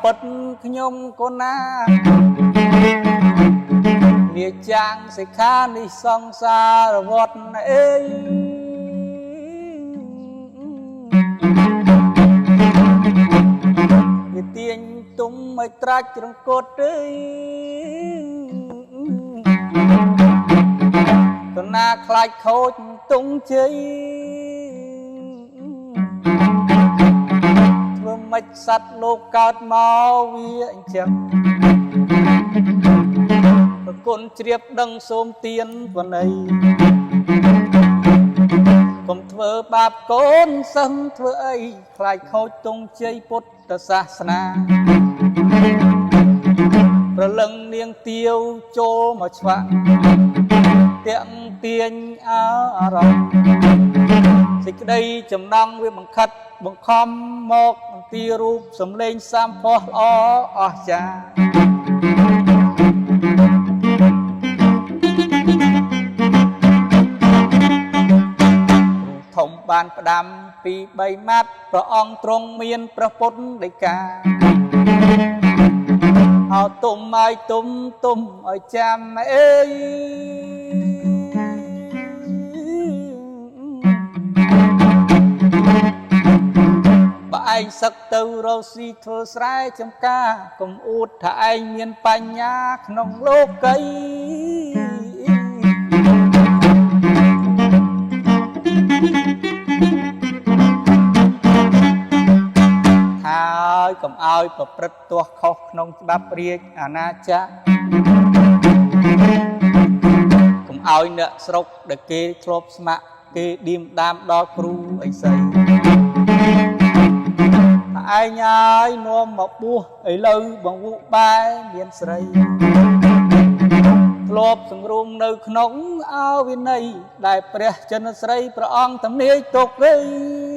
ពិតខ្ញុំកូនណាវាចាំងសិក្ខានេះសង្សារវត្តអេវាទាញទុំឲ្យត្រាច់រង្គត់អើយកូនណាខ្លាចខូចទុំជ័យធ្វើម៉េចសត្វលោកកើតមកវាអញ្ចឹងប្រគុណជ្រាបដឹងសូមទានបណីកុំធ្វើបាបកូនសឹងធ្វើអីខ្លាចខូចទង់ជ័យពុទ្ធសាសនាប្រលឹងនាងទាវចូលមកឆ្វាក់តាក់ទាញអារម្មណ៍សេចក្តីចំណងវាបង្ខិតបង្ខំមកទីរូបសំលេងសាមផោះល្អអស្ចារ្យធំបានផ្ដាំពី3ម៉ាត់ព្រះអង្គទ្រង់មានព្រះពុទ្ធដីកាអោទុំឲ្យទុំឲ្យចាំអេយបើឯងសឹកទៅរកស៊ីធ្វើស្រែចំការកុំអួតថាឯងមានបញ្ញាក្នុងលោកីហើយកុំឲ្យប្រព្រឹត្តទោះខុសក្នុងច្បាប់រាជអាណាចក្រកុំឲ្យអ្នកស្រុកដែលគេធ្លាប់ស្ម័គ្រគេឌៀមដាមដល់គ្រូអីស្អីឯងហើយនាំមកបួសឥឡូវបង្វក់បែមានស្រីធ្លាប់សង្រួមនៅក្នុងអវិន័យដែលព្រះចិនស្រីព្រះអង្គទំនាយទុកវិញ